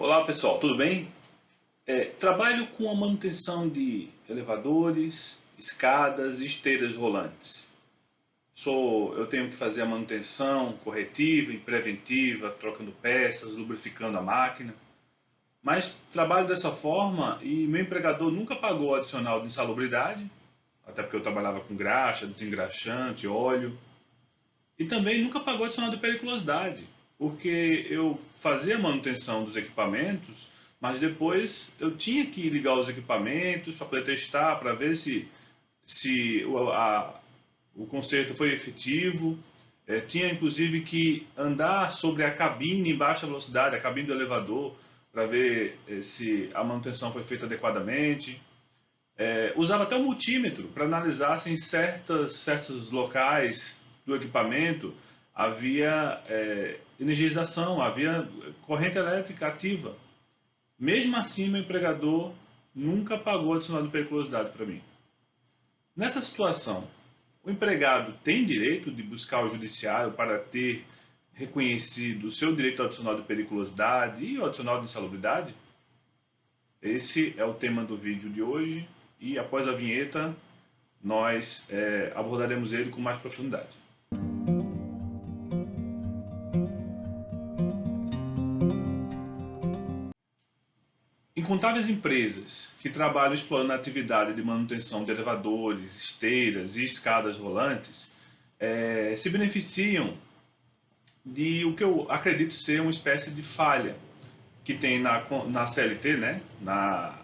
Olá pessoal, tudo bem? Trabalho com a manutenção de elevadores, escadas e esteiras rolantes. Eu tenho que fazer a manutenção corretiva e preventiva, trocando peças, lubrificando a máquina. Mas trabalho dessa forma e meu empregador nunca pagou adicional de insalubridade, até porque eu trabalhava com graxa, desengraxante, óleo. E também nunca pagou adicional de periculosidade, porque eu fazia a manutenção dos equipamentos, mas depois eu tinha que ligar os equipamentos para poder testar, para ver se o conserto foi efetivo. Tinha inclusive que andar sobre a cabine em baixa velocidade, a cabine do elevador, para ver se a manutenção foi feita adequadamente. Usava até o multímetro para analisar se em certos locais do equipamento havia energização, havia corrente elétrica ativa. Mesmo assim, meu empregador nunca pagou adicional de periculosidade para mim. Nessa situação, o empregado tem direito de buscar o judiciário para ter reconhecido o seu direito ao adicional de periculosidade e ao adicional de insalubridade? Esse é o tema do vídeo de hoje e após a vinheta nós abordaremos ele com mais profundidade. Incontáveis empresas que trabalham explorando a atividade de manutenção de elevadores, esteiras e escadas rolantes se beneficiam de o que eu acredito ser uma espécie de falha que tem na CLT, né, na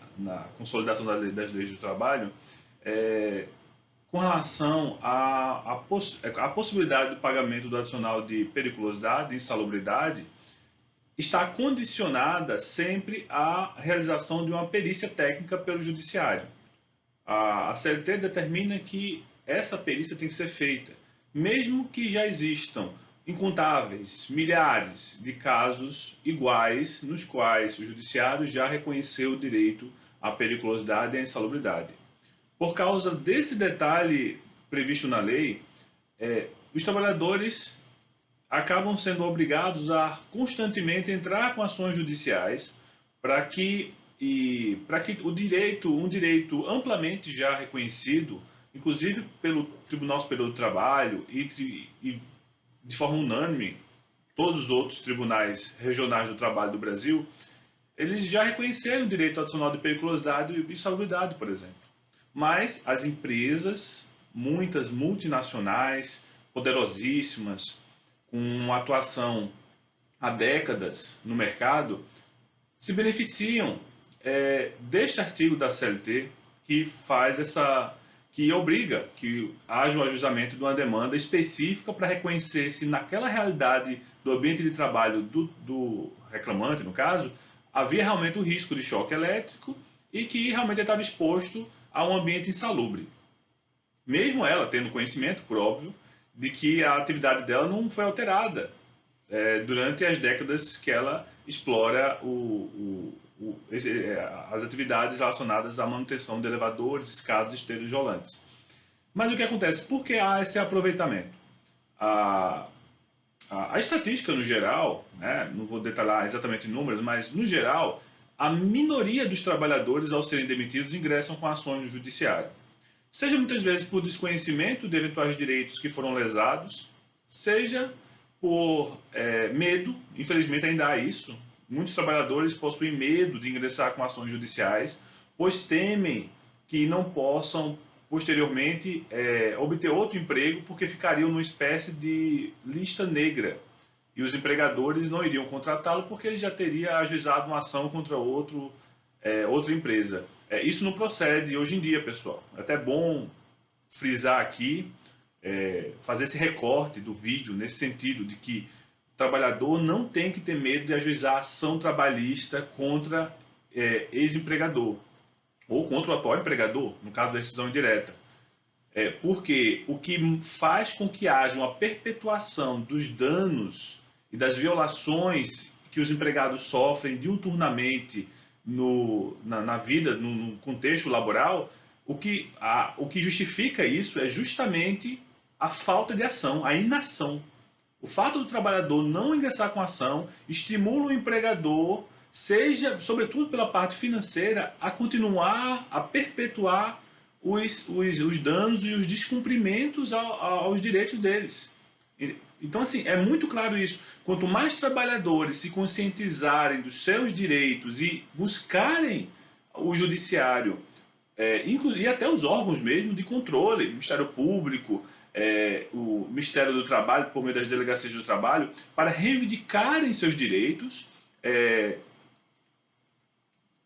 consolidação das leis do trabalho, com relação à possibilidade do pagamento do adicional de periculosidade e insalubridade, está condicionada sempre à realização de uma perícia técnica pelo judiciário. A CLT determina que essa perícia tem que ser feita, mesmo que já existam incontáveis, milhares de casos iguais nos quais o judiciário já reconheceu o direito à periculosidade e à insalubridade. Por causa desse detalhe previsto na lei, os trabalhadores acabam sendo obrigados a constantemente entrar com ações judiciais para que um direito amplamente já reconhecido, inclusive pelo Tribunal Superior do Trabalho e de forma unânime todos os outros tribunais regionais do trabalho do Brasil, eles já reconheceram o direito adicional de periculosidade e insalubridade, por exemplo. Mas as empresas, muitas multinacionais, poderosíssimas, com uma atuação há décadas no mercado, se beneficiam deste artigo da CLT que obriga que haja o ajustamento de uma demanda específica para reconhecer se naquela realidade do ambiente de trabalho do reclamante, no caso, havia realmente o risco de choque elétrico e que realmente ele estava exposto a um ambiente insalubre. Mesmo ela tendo conhecimento, por óbvio, de que a atividade dela não foi alterada durante as décadas que ela explora as atividades relacionadas à manutenção de elevadores, escadas, esteiras rolantes. Mas o que acontece? Por que há esse aproveitamento? A estatística no geral, né, não vou detalhar exatamente números, mas no geral, a minoria dos trabalhadores ao serem demitidos ingressam com ações no judiciário. Seja muitas vezes por desconhecimento de eventuais direitos que foram lesados, seja por medo, infelizmente ainda há isso. Muitos trabalhadores possuem medo de ingressar com ações judiciais, pois temem que não possam posteriormente obter outro emprego porque ficariam numa espécie de lista negra e os empregadores não iriam contratá-lo porque ele já teria ajuizado uma ação contra outra empresa. Isso não procede hoje em dia, pessoal. É até bom frisar aqui, fazer esse recorte do vídeo nesse sentido de que o trabalhador não tem que ter medo de ajuizar ação trabalhista contra ex-empregador ou contra o atual empregador, no caso da rescisão indireta. Porque o que faz com que haja uma perpetuação dos danos e das violações que os empregados sofrem diuturnamente na vida, no contexto laboral, o que justifica isso é justamente a falta de ação, a inação. O fato do trabalhador não ingressar com ação estimula o empregador seja, sobretudo pela parte financeira, a continuar, a perpetuar os danos e os descumprimentos aos direitos deles. Então, assim, é muito claro isso. Quanto mais trabalhadores se conscientizarem dos seus direitos e buscarem o judiciário, e até os órgãos mesmo de controle, Ministério Público, o Ministério do Trabalho, por meio das delegacias do trabalho, para reivindicarem seus direitos,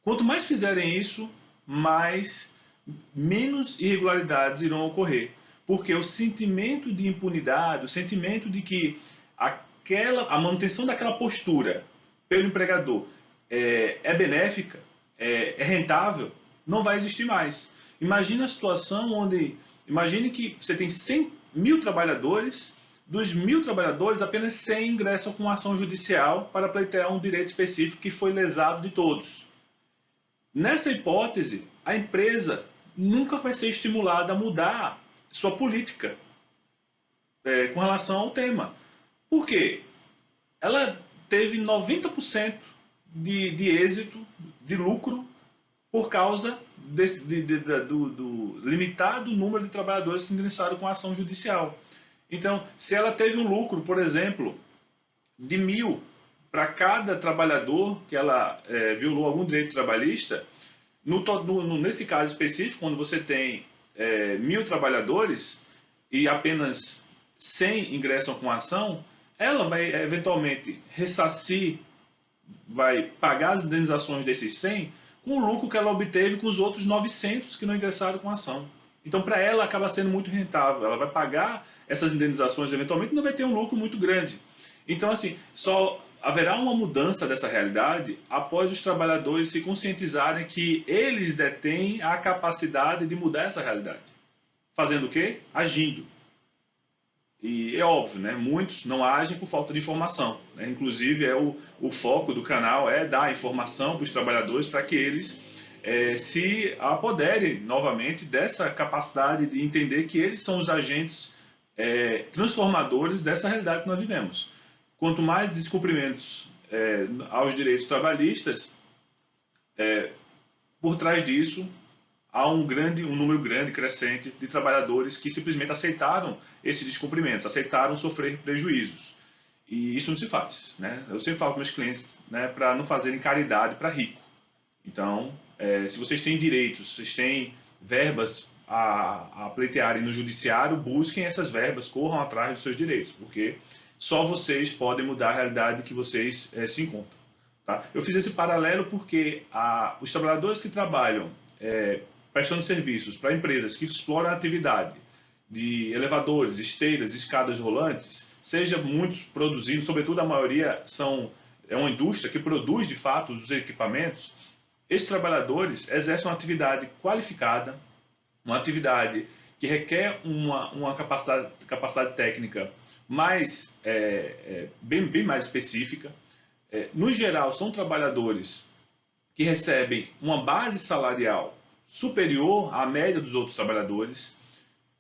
quanto mais fizerem isso, menos irregularidades irão ocorrer. Porque o sentimento de impunidade, o sentimento de que a manutenção daquela postura pelo empregador é benéfica, é rentável, não vai existir mais. Imagine a situação imagine que você tem 100.000 trabalhadores, dos 1.000 trabalhadores, apenas 100 ingressam com ação judicial para pleitear um direito específico que foi lesado de todos. Nessa hipótese, a empresa nunca vai ser estimulada a mudar sua política com relação ao tema. Por quê? Ela teve 90% de êxito, de lucro, por causa do limitado número de trabalhadores que ingressaram com a ação judicial. Então, se ela teve um lucro, por exemplo, de 1.000 para cada trabalhador que ela violou algum direito trabalhista, nesse caso específico, quando você tem 1.000 trabalhadores e apenas 100 ingressam com a ação, ela vai eventualmente ressarcir, vai pagar as indenizações desses 100 com o lucro que ela obteve com os outros 900 que não ingressaram com a ação. Então, para ela, acaba sendo muito rentável. Ela vai pagar essas indenizações eventualmente e não vai ter um lucro muito grande. Então, assim, só haverá uma mudança dessa realidade após os trabalhadores se conscientizarem que eles detêm a capacidade de mudar essa realidade. Fazendo o quê? Agindo. E é óbvio, né? Muitos não agem por falta de informação. Né? Inclusive, o foco do canal é dar informação para os trabalhadores para que eles se apoderem novamente dessa capacidade de entender que eles são os agentes transformadores dessa realidade que nós vivemos. Quanto mais descumprimentos aos direitos trabalhistas, por trás disso há um número grande, crescente, de trabalhadores que simplesmente aceitaram esses descumprimentos, aceitaram sofrer prejuízos. E isso não se faz. Né? Eu sempre falo com meus clientes, né, para não fazerem caridade para rico. Então, se vocês têm direitos, vocês têm verbas a pleitearem no judiciário, busquem essas verbas, corram atrás dos seus direitos, porque só vocês podem mudar a realidade que vocês se encontram. Tá? Eu fiz esse paralelo porque os trabalhadores que trabalham prestando serviços para empresas que exploram a atividade de elevadores, esteiras, escadas rolantes, seja muitos produzindo, sobretudo a maioria é uma indústria que produz de fato os equipamentos. Esses trabalhadores exercem uma atividade qualificada, uma atividade que requer uma capacidade técnica bem mais específica. No geral, são trabalhadores que recebem uma base salarial superior à média dos outros trabalhadores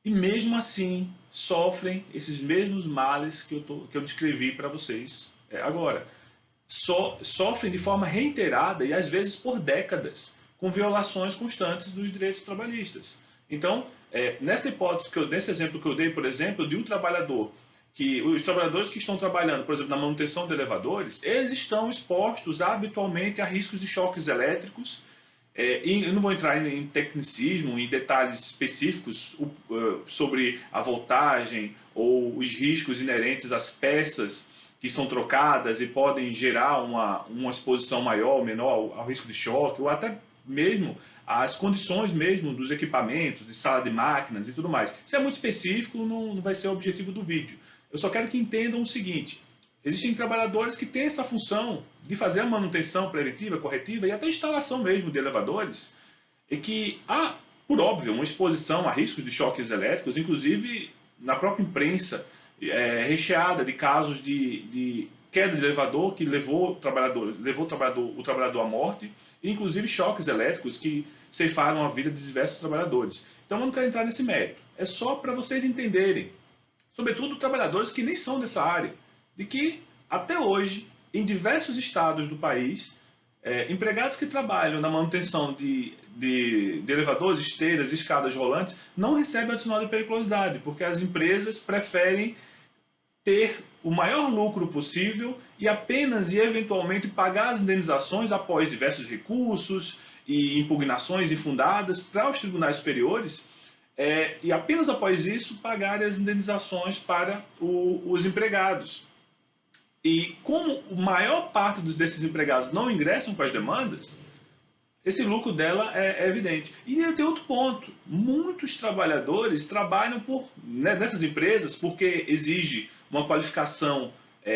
e, mesmo assim, sofrem esses mesmos males que eu descrevi para vocês agora. Sofrem de forma reiterada e, às vezes, por décadas, com violações constantes dos direitos trabalhistas. Então, nessa hipótese, nesse exemplo que eu dei, por exemplo, de um trabalhador, os trabalhadores que estão trabalhando, por exemplo, na manutenção de elevadores, eles estão expostos habitualmente a riscos de choques elétricos. E eu não vou entrar em tecnicismo, em detalhes específicos sobre a voltagem ou os riscos inerentes às peças que são trocadas e podem gerar uma exposição maior ou menor ao risco de choque, ou até mesmo as condições mesmo dos equipamentos, de sala de máquinas e tudo mais. Isso é muito específico, não vai ser o objetivo do vídeo. Eu só quero que entendam o seguinte: existem trabalhadores que têm essa função de fazer a manutenção preventiva, corretiva e até a instalação mesmo de elevadores, e que há, por óbvio, uma exposição a riscos de choques elétricos, inclusive na própria imprensa, recheada de casos de queda de elevador que levou o trabalhador à morte, e inclusive choques elétricos que ceifaram a vida de diversos trabalhadores. Então eu não quero entrar nesse mérito. É só para vocês entenderem, sobretudo trabalhadores que nem são dessa área, de que até hoje, em diversos estados do país, Empregados que trabalham na manutenção de elevadores, esteiras, escadas rolantes, não recebem adicional de periculosidade, porque as empresas preferem ter o maior lucro possível e apenas e eventualmente pagar as indenizações após diversos recursos e impugnações infundadas para os tribunais superiores, e apenas após isso pagar as indenizações para os empregados. E como a maior parte desses empregados não ingressam com as demandas, esse lucro dela é evidente. E tem outro ponto: muitos trabalhadores trabalham nessas empresas porque exige uma qualificação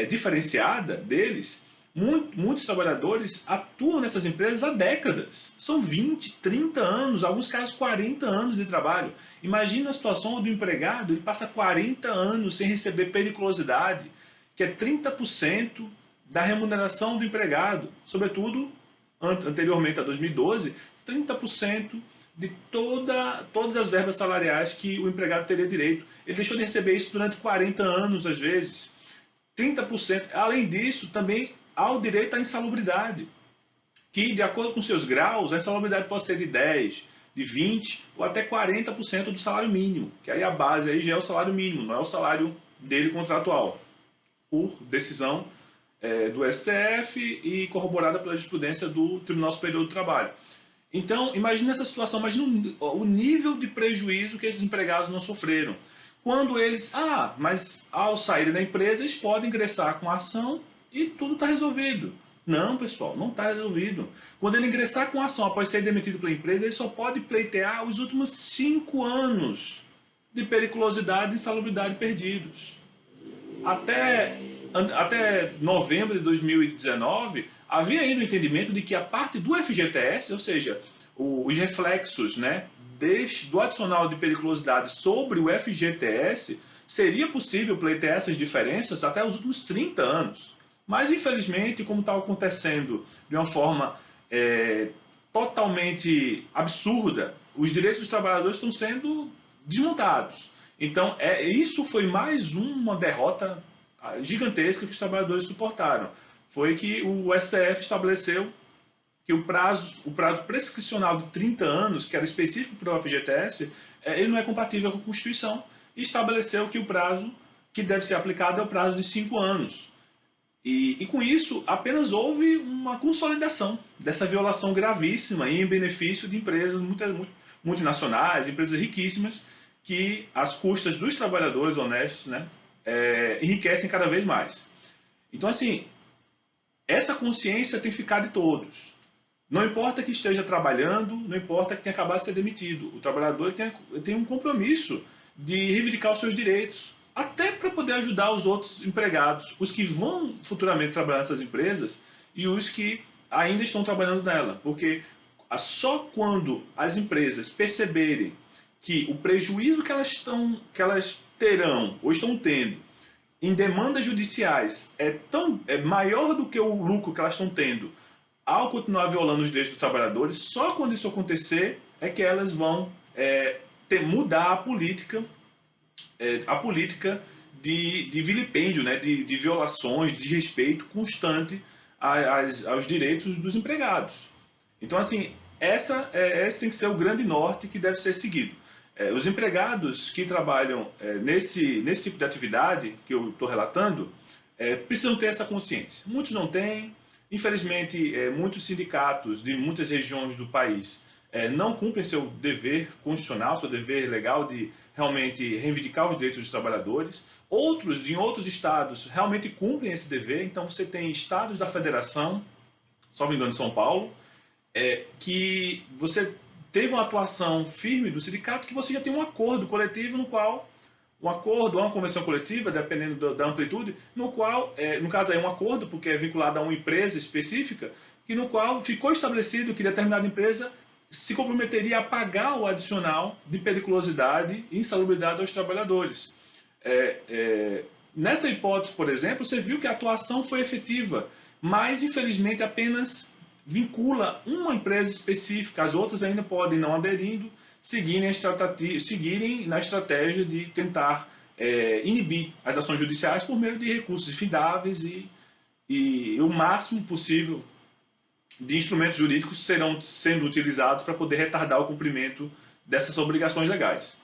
diferenciada deles. Muitos trabalhadores atuam nessas empresas há décadas. São 20, 30 anos, alguns casos 40 anos de trabalho. Imagina a situação onde o empregado ele passa 40 anos sem receber periculosidade, que é 30% da remuneração do empregado, sobretudo anteriormente a 2012, 30% de todas as verbas salariais que o empregado teria direito. Ele deixou de receber isso durante 40 anos, às vezes. 30%. Além disso, também há o direito à insalubridade, que, de acordo com seus graus, a insalubridade pode ser de 10%, de 20% ou até 40% do salário mínimo, que aí a base aí já é o salário mínimo, não é o salário dele contratual, por decisão do STF e corroborada pela jurisprudência do Tribunal Superior do Trabalho. Então, imagine essa situação, imagine o nível de prejuízo que esses empregados não sofreram. Quando eles, mas ao saírem da empresa, eles podem ingressar com a ação e tudo está resolvido. Não, pessoal, não está resolvido. Quando ele ingressar com a ação após ser demitido pela empresa, ele só pode pleitear os últimos 5 anos de periculosidade e insalubridade perdidos. Até novembro de 2019, havia ainda o entendimento de que a parte do FGTS, ou seja, os reflexos, né, do adicional de periculosidade sobre o FGTS, seria possível pleitear essas diferenças até os últimos 30 anos. Mas, infelizmente, como está acontecendo de uma forma totalmente absurda, os direitos dos trabalhadores estão sendo desmontados. Então, isso foi mais uma derrota gigantesca que os trabalhadores suportaram. Foi que o STF estabeleceu que o prazo prescricional de 30 anos, que era específico para o FGTS, ele não é compatível com a Constituição, e estabeleceu que o prazo que deve ser aplicado é o prazo de 5 anos. E com isso, apenas houve uma consolidação dessa violação gravíssima em benefício de empresas multinacionais, empresas riquíssimas, que, às custas dos trabalhadores honestos, né, enriquecem cada vez mais. Então, assim, essa consciência tem que ficar de todos. Não importa que esteja trabalhando, não importa que tenha acabado de ser demitido. O trabalhador tem um compromisso de reivindicar os seus direitos, até para poder ajudar os outros empregados, os que vão futuramente trabalhar nessas empresas e os que ainda estão trabalhando nela. Porque só quando as empresas perceberem que o prejuízo que elas terão ou estão tendo em demandas judiciais é maior do que o lucro que elas estão tendo ao continuar violando os direitos dos trabalhadores, só quando isso acontecer é que elas vão mudar a política de vilipêndio, né, de violações, de desrespeito constante aos direitos dos empregados. Então, assim, esse tem que ser o grande norte que deve ser seguido. Os empregados que trabalham nesse tipo de atividade que eu estou relatando precisam ter essa consciência. Muitos não têm. Infelizmente, muitos sindicatos de muitas regiões do país não cumprem seu dever constitucional, seu dever legal de realmente reivindicar os direitos dos trabalhadores. Outros, em outros estados, realmente cumprem esse dever. Então, você tem estados da federação, salvo engano, São Paulo, que você teve uma atuação firme do sindicato, que você já tem um acordo coletivo no qual um acordo ou uma convenção coletiva, dependendo da amplitude, no qual, no caso aí um acordo, porque é vinculado a uma empresa específica, que no qual ficou estabelecido que determinada empresa se comprometeria a pagar o adicional de periculosidade e insalubridade aos trabalhadores. Nessa hipótese, por exemplo, você viu que a atuação foi efetiva, mas infelizmente apenas vincula uma empresa específica, as outras ainda podem, não aderindo, seguirem na estratégia de tentar inibir as ações judiciais por meio de recursos fidáveis e o máximo possível de instrumentos jurídicos serão sendo utilizados para poder retardar o cumprimento dessas obrigações legais.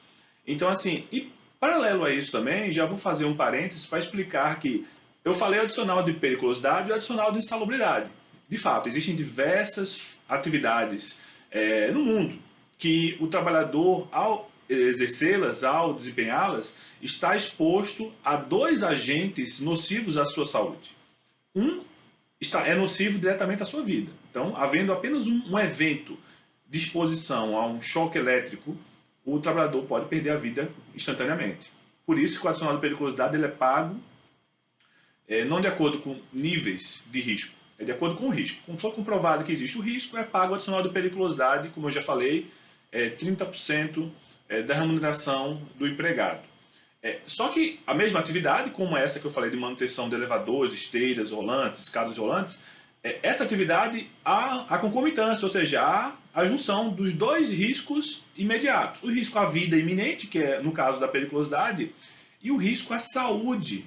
Então, assim, e paralelo a isso também, já vou fazer um parênteses para explicar que eu falei adicional de periculosidade e adicional de insalubridade. De fato, existem diversas atividades no mundo que o trabalhador, ao exercê-las, ao desempenhá-las, está exposto a dois agentes nocivos à sua saúde. Um é nocivo diretamente à sua vida. Então, havendo apenas um evento de exposição a um choque elétrico, o trabalhador pode perder a vida instantaneamente. Por isso que o adicional de periculosidade ele é pago não de acordo com níveis de risco, é de acordo com o risco. Como for comprovado que existe o risco, é pago o adicional de periculosidade, como eu já falei, 30% da remuneração do empregado. Só que a mesma atividade, como essa que eu falei de manutenção de elevadores, esteiras rolantes, escadas rolantes, essa atividade há a concomitância, ou seja, há a junção dos dois riscos imediatos. O risco à vida iminente, que é no caso da periculosidade, e o risco à saúde,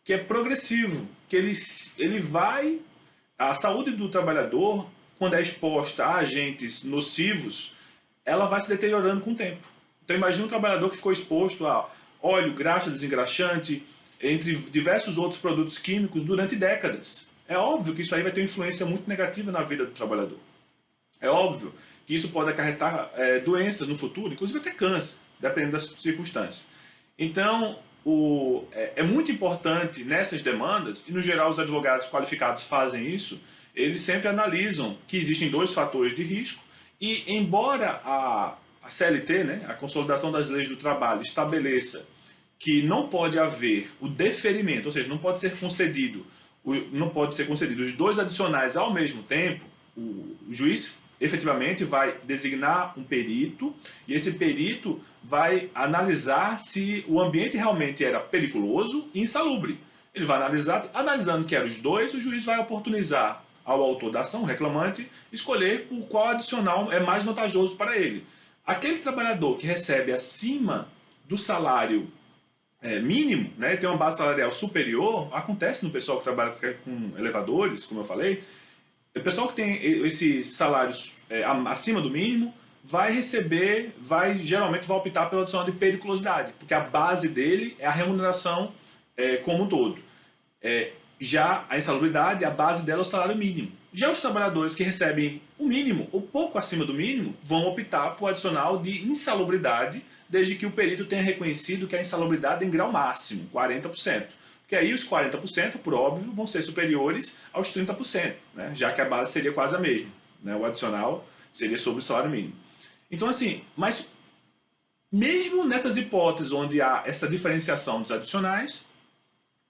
que é progressivo, que ele vai... A saúde do trabalhador, quando é exposta a agentes nocivos, ela vai se deteriorando com o tempo. Então imagine um trabalhador que ficou exposto a óleo, graxa, desengraxante, entre diversos outros produtos químicos durante décadas. É óbvio que isso aí vai ter uma influência muito negativa na vida do trabalhador. É óbvio que isso pode acarretar doenças no futuro, inclusive até câncer, dependendo das circunstâncias. Então, é muito importante nessas demandas, e no geral os advogados qualificados fazem isso, eles sempre analisam que existem dois fatores de risco, e embora a CLT, né, a Consolidação das Leis do Trabalho, estabeleça que não pode haver o deferimento, ou seja, não pode ser concedido os dois adicionais ao mesmo tempo, o juiz efetivamente vai designar um perito e esse perito vai analisar se o ambiente realmente era periculoso e insalubre. Ele vai analisar, analisando que eram os dois, o juiz vai oportunizar ao autor da ação, o reclamante, escolher por qual adicional é mais vantajoso para ele. Aquele trabalhador que recebe acima do salário mínimo, né, tem uma base salarial superior, acontece no pessoal que trabalha com elevadores, como eu falei, o pessoal que tem esses salários acima do mínimo vai receber, geralmente vai optar pela adicional de periculosidade, porque a base dele é a remuneração como um todo. Já a insalubridade, a base dela é o salário mínimo. Já os trabalhadores que recebem o mínimo ou pouco acima do mínimo vão optar por adicional de insalubridade, desde que o perito tenha reconhecido que a insalubridade é em grau máximo, 40%. Porque aí os 40%, por óbvio, vão ser superiores aos 30%, né? Já que a base seria quase a mesma, né? O adicional seria sobre o salário mínimo. Então, assim, mas mesmo nessas hipóteses onde há essa diferenciação dos adicionais,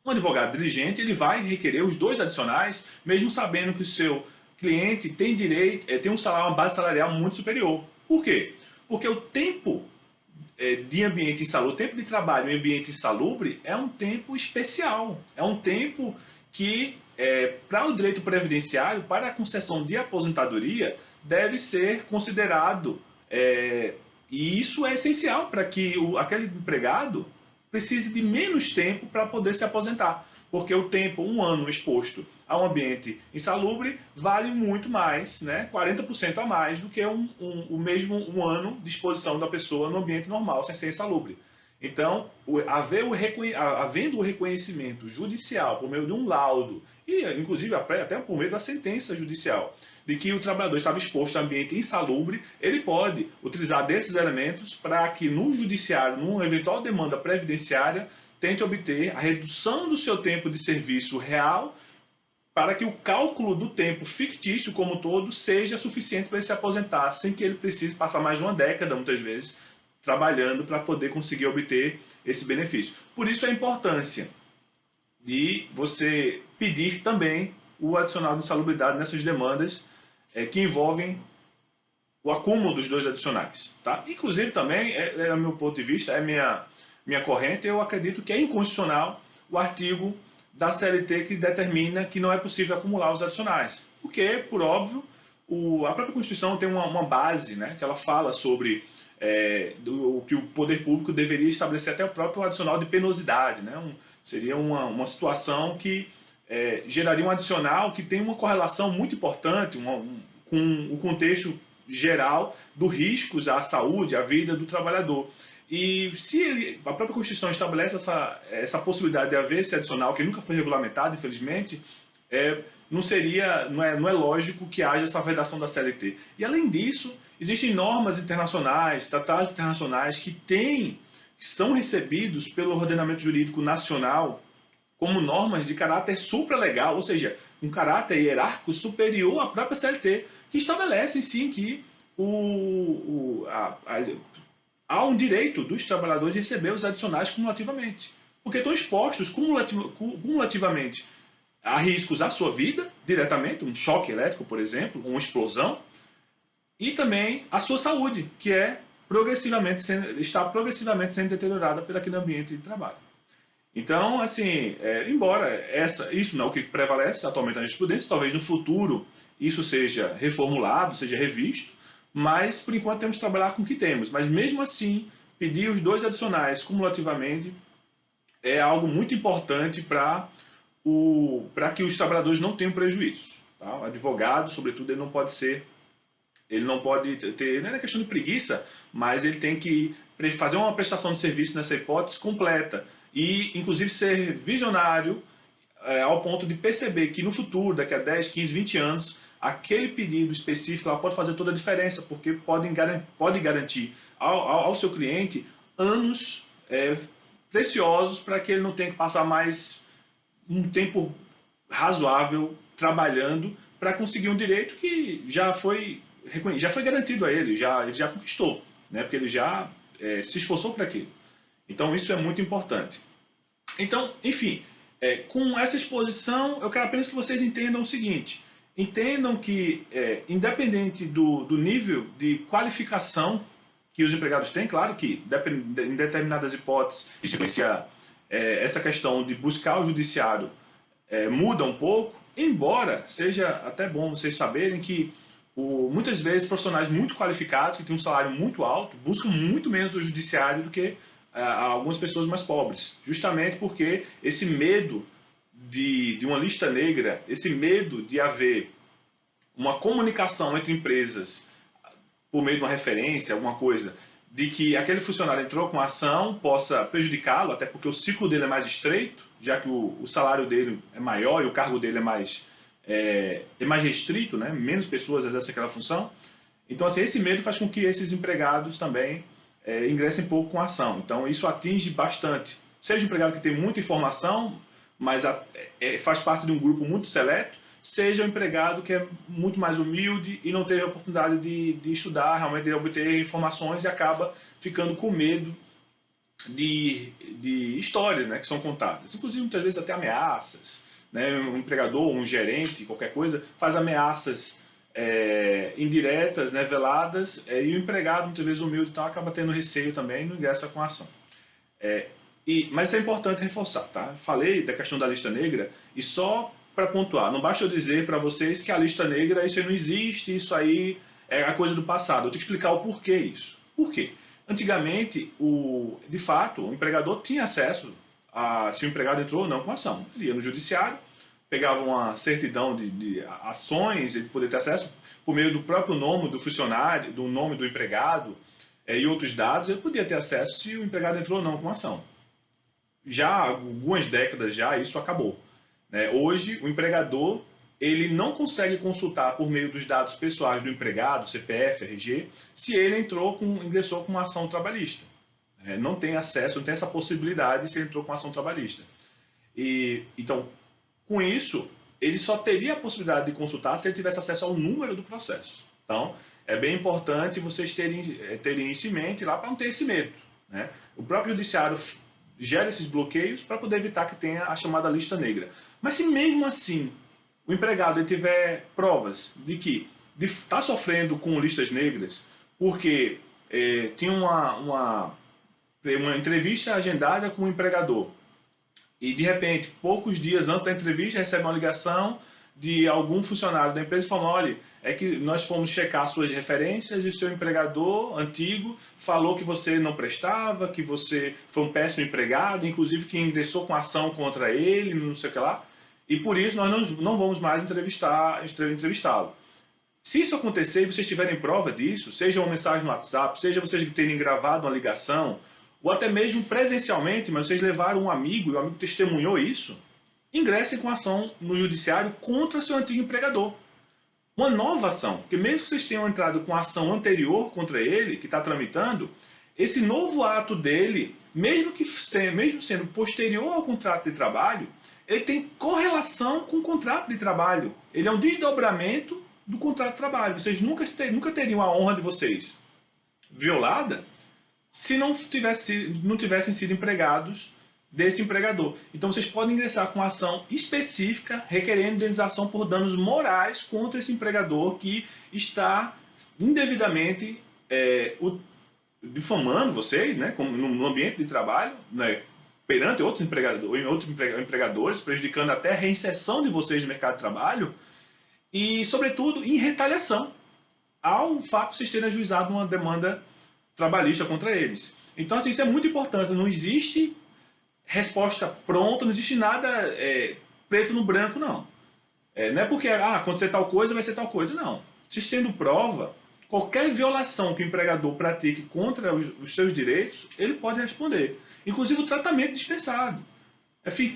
um advogado diligente ele vai requerer os dois adicionais, mesmo sabendo que o seu cliente tem direito, tem uma base salarial muito superior. Por quê? Porque o tempo de ambiente insalubre, o tempo de trabalho em ambiente insalubre é um tempo especial, é um tempo que, para o direito previdenciário, para a concessão de aposentadoria, deve ser considerado, e isso é essencial para que aquele empregado precise de menos tempo para poder se aposentar, porque o tempo, um ano exposto a um ambiente insalubre, vale muito mais, né, 40% a mais do que o mesmo um ano de exposição da pessoa no ambiente normal, sem ser insalubre. Então, havendo o reconhecimento judicial por meio de um laudo, e inclusive até por meio da sentença judicial, de que o trabalhador estava exposto a ambiente insalubre, ele pode utilizar desses elementos para que no judiciário, numa eventual demanda previdenciária, tente obter a redução do seu tempo de serviço real para que o cálculo do tempo fictício como um todo seja suficiente para ele se aposentar, sem que ele precise passar mais de uma década, muitas vezes, trabalhando para poder conseguir obter esse benefício. Por isso a importância de você pedir também o adicional de insalubridade nessas demandas que envolvem o acúmulo dos dois adicionais. Tá? Inclusive também, do meu ponto de vista, é minha corrente, eu acredito que é inconstitucional o artigo da CLT que determina que não é possível acumular os adicionais. Porque, por óbvio, a própria Constituição tem uma base, né, que ela fala sobre o que o poder público deveria estabelecer até o próprio adicional de penosidade. Né? Seria uma situação que geraria um adicional que tem uma correlação muito importante com o contexto geral dos riscos à saúde, à vida do trabalhador. E se a própria Constituição estabelece essa possibilidade de haver esse adicional, que nunca foi regulamentado, infelizmente, não é lógico que haja essa vedação da CLT. E, além disso, existem normas internacionais, tratados internacionais que são recebidos pelo ordenamento jurídico nacional como normas de caráter supralegal, ou seja, um caráter hierárquico superior à própria CLT, que estabelecem, sim, que há um direito dos trabalhadores de receber os adicionais cumulativamente, porque estão expostos cumulativamente a riscos à sua vida, diretamente, um choque elétrico, por exemplo, uma explosão, e também à sua saúde, que está progressivamente sendo deteriorada pelo aquele ambiente de trabalho. Então, assim, embora isso não é o que prevalece atualmente na jurisprudência, talvez no futuro isso seja reformulado, seja revisto, mas por enquanto temos que trabalhar com o que temos. Mas mesmo assim, pedir os 2 adicionais cumulativamente é algo muito importante para que os trabalhadores não tenham prejuízo. Tá? O advogado, sobretudo, ele não pode ter, não é questão de preguiça, mas ele tem que fazer uma prestação de serviço nessa hipótese completa e, inclusive, ser visionário ao ponto de perceber que no futuro, daqui a 10, 15, 20 anos, aquele pedido específico pode fazer toda a diferença, porque pode garantir ao seu cliente anos preciosos para que ele não tenha que passar mais um tempo razoável trabalhando para conseguir um direito que já foi garantido a ele já conquistou, né? Porque ele já se esforçou para aquilo. Então, isso é muito importante. Então, enfim, com essa exposição, eu quero apenas que vocês entendam o seguinte. Entendam que, independente do nível de qualificação que os empregados têm, claro que em determinadas hipóteses, isso influencia essa questão de buscar o judiciário muda um pouco, embora seja até bom vocês saberem que muitas vezes profissionais muito qualificados, que têm um salário muito alto, buscam muito menos o judiciário do que algumas pessoas mais pobres, justamente porque esse medo de uma lista negra, esse medo de haver uma comunicação entre empresas por meio de uma referência, alguma coisa, de que aquele funcionário entrou com a ação possa prejudicá-lo, até porque o ciclo dele é mais estreito, já que o salário dele é maior e o cargo dele é mais restrito, né? Menos pessoas exercem aquela função. Então, assim, esse medo faz com que esses empregados também ingressem pouco com a ação. Então, isso atinge bastante. Seja um empregado que tem muita informação, mas faz parte de um grupo muito seleto, seja um empregado que é muito mais humilde e não teve a oportunidade de estudar, realmente de obter informações e acaba ficando com medo de histórias, né, que são contadas. Inclusive, muitas vezes até ameaças. Né, um empregador, um gerente, qualquer coisa, faz ameaças indiretas, né, veladas, e o empregado, muitas vezes humilde, então, acaba tendo receio também e não ingressa com a ação. Mas é importante reforçar, tá? Falei da questão da lista negra e só para pontuar, não basta eu dizer para vocês que a lista negra, isso aí não existe, isso aí é a coisa do passado. Eu tenho que explicar o porquê isso. Por quê? Antigamente, de fato, o empregador tinha acesso se o empregado entrou ou não com a ação. Ele ia no judiciário, pegava uma certidão de ações, ele poderia ter acesso por meio do próprio nome do funcionário, do nome do empregado e outros dados, ele podia ter acesso se o empregado entrou ou não com a ação. Já há algumas décadas isso acabou. Né? Hoje, o empregador ele não consegue consultar por meio dos dados pessoais do empregado, CPF, RG, se ele ingressou com uma ação trabalhista. Não tem acesso, não tem essa possibilidade se ele entrou com ação trabalhista. Então, com isso, ele só teria a possibilidade de consultar se ele tivesse acesso ao número do processo. Então, é bem importante vocês terem isso em mente lá para não ter esse medo. Né? O próprio judiciário gera esses bloqueios para poder evitar que tenha a chamada lista negra. Mas se mesmo assim o empregado ele tiver provas de que está sofrendo com listas negras porque tinha uma entrevista agendada com o empregador e, de repente, poucos dias antes da entrevista, recebe uma ligação de algum funcionário da empresa falando: olha, é que nós fomos checar suas referências e o seu empregador antigo falou que você não prestava, que você foi um péssimo empregado, inclusive que ingressou com ação contra ele, não sei o que lá. e por isso nós não vamos mais entrevistá-lo. Se isso acontecer e vocês tiverem prova disso, seja uma mensagem no WhatsApp, seja vocês terem gravado uma ligação, ou até mesmo presencialmente, mas vocês levaram um amigo e o amigo testemunhou isso, ingressem com ação no judiciário contra seu antigo empregador. Uma nova ação, porque mesmo que vocês tenham entrado com a ação anterior contra ele, que está tramitando, esse novo ato dele, mesmo sendo posterior ao contrato de trabalho, ele tem correlação com o contrato de trabalho. Ele é um desdobramento do contrato de trabalho. Vocês nunca teriam a honra de vocês violada se não tivessem sido empregados desse empregador. Então vocês podem ingressar com ação específica requerendo indenização por danos morais contra esse empregador que está indevidamente difamando vocês, né, no ambiente de trabalho, né, perante outros empregadores, prejudicando até a reinserção de vocês no mercado de trabalho e, sobretudo, em retaliação ao fato de vocês terem ajuizado uma demanda trabalhista contra eles. Então, assim, isso é muito importante. Não existe resposta pronta, não existe nada preto no branco, não. Não é porque acontecer tal coisa, vai ser tal coisa, não. Vocês tendo prova, qualquer violação que o empregador pratique contra os seus direitos, ele pode responder. Inclusive o tratamento dispensado.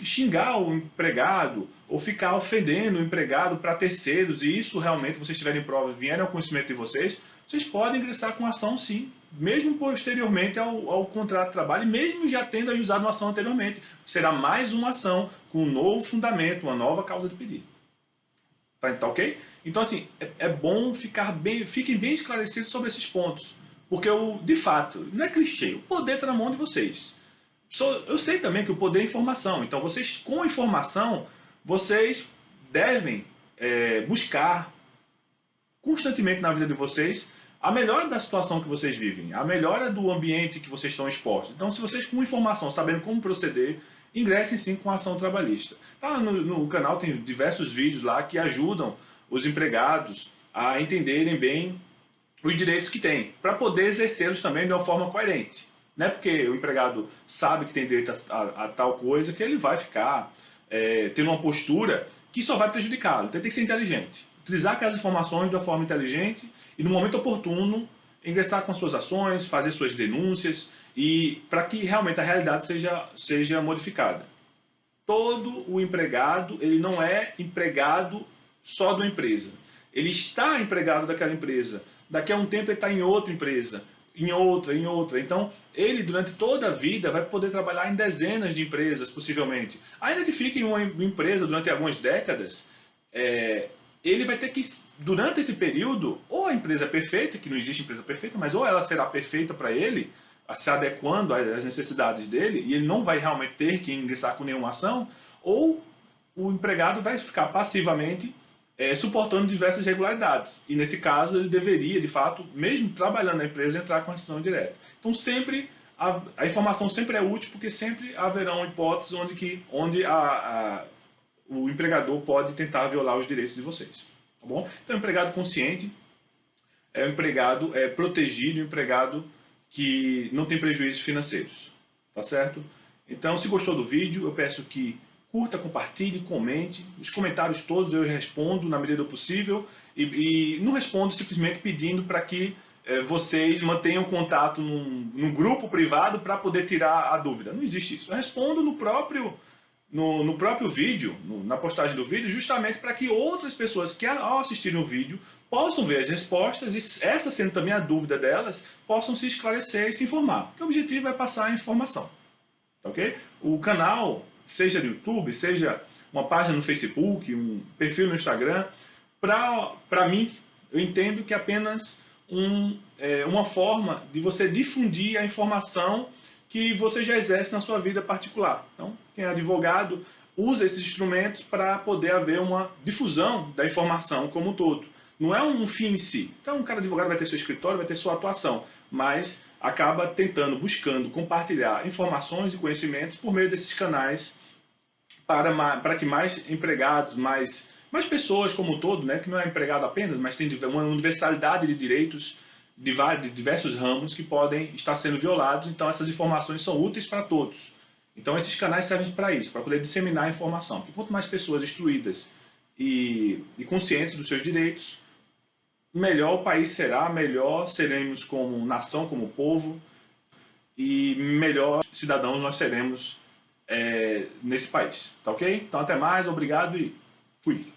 Xingar o empregado ou ficar ofendendo o empregado para terceiros, e isso realmente, vocês tiverem provas, vierem ao conhecimento de vocês podem ingressar com ação sim, mesmo posteriormente ao contrato de trabalho, e mesmo já tendo ajuizado uma ação anteriormente. Será mais uma ação com um novo fundamento, uma nova causa de pedido. Tá ok? Então, assim, é bom fiquem bem esclarecidos sobre esses pontos. Porque, de fato, não é clichê, o poder está na mão de vocês. Eu sei também que o poder é informação. Então, vocês, com a informação, vocês devem buscar constantemente na vida de vocês a melhora da situação que vocês vivem, a melhora do ambiente que vocês estão expostos. Então, se vocês com informação, sabendo como proceder, ingressem sim com a ação trabalhista. Tá, no canal tem diversos vídeos lá que ajudam os empregados a entenderem bem os direitos que têm, para poder exercê-los também de uma forma coerente. Não é porque o empregado sabe que tem direito a tal coisa que ele vai ficar tendo uma postura que só vai prejudicá-lo. Então ele tem que ser inteligente. Utilizar aquelas informações de uma forma inteligente e no momento oportuno ingressar com as suas ações, fazer suas denúncias e para que realmente a realidade seja modificada. Todo o empregado, ele não é empregado só de uma empresa. Ele está empregado daquela empresa. Daqui a um tempo ele está em outra empresa, em outra. Então, ele durante toda a vida vai poder trabalhar em dezenas de empresas, possivelmente. Ainda que fique em uma empresa durante algumas décadas, ele vai ter que, durante esse período, ou a empresa perfeita, que não existe empresa perfeita, mas ou ela será perfeita para ele, se adequando às necessidades dele, e ele não vai realmente ter que ingressar com nenhuma ação, ou o empregado vai ficar passivamente suportando diversas irregularidades. E nesse caso, ele deveria, de fato, mesmo trabalhando na empresa, entrar com ação direta. Então, sempre, a informação sempre é útil, porque sempre haverão hipóteses onde o empregador pode tentar violar os direitos de vocês. Tá bom? Então, empregado consciente é um empregado protegido, um empregado que não tem prejuízos financeiros. Tá certo? Então, se gostou do vídeo, eu peço que curta, compartilhe, comente. Os comentários todos eu respondo na medida do possível e não respondo simplesmente pedindo para que vocês mantenham contato num grupo privado para poder tirar a dúvida. Não existe isso. Eu respondo no próprio vídeo, na postagem do vídeo, justamente para que outras pessoas que ao assistirem o vídeo possam ver as respostas e essa sendo também a dúvida delas, possam se esclarecer e se informar. Porque o objetivo é passar a informação. Tá ok? O canal, seja no YouTube, seja uma página no Facebook, um perfil no Instagram, para mim, eu entendo que é apenas uma forma de você difundir a informação que você já exerce na sua vida particular. Então, quem é advogado usa esses instrumentos para poder haver uma difusão da informação como um todo. Não é um fim em si. Então, um cara advogado vai ter seu escritório, vai ter sua atuação, mas acaba buscando compartilhar informações e conhecimentos por meio desses canais para que mais empregados, mais pessoas como um todo, né, que não é empregado apenas, mas tem uma universalidade de direitos de diversos ramos que podem estar sendo violados. Então, essas informações são úteis para todos. Então esses canais servem para isso, para poder disseminar a informação. Porque quanto mais pessoas instruídas e conscientes dos seus direitos, melhor o país será, melhor seremos como nação, como povo, e melhor cidadãos nós seremos nesse país. Tá ok? Então até mais, obrigado e fui.